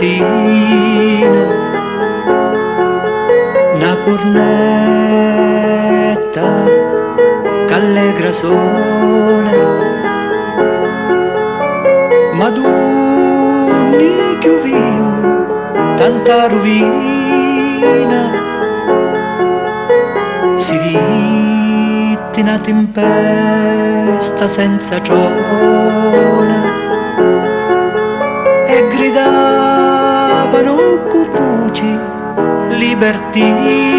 mattina, una cornetta c'allegra suona, ma dunni che vivo tanta rovina, si vitte una tempesta senza ciona e gridavano con voci libertine,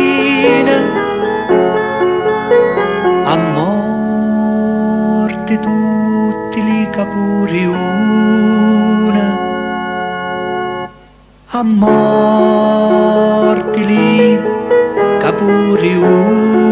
a morte tutti li capuri una, a morte li capuri una.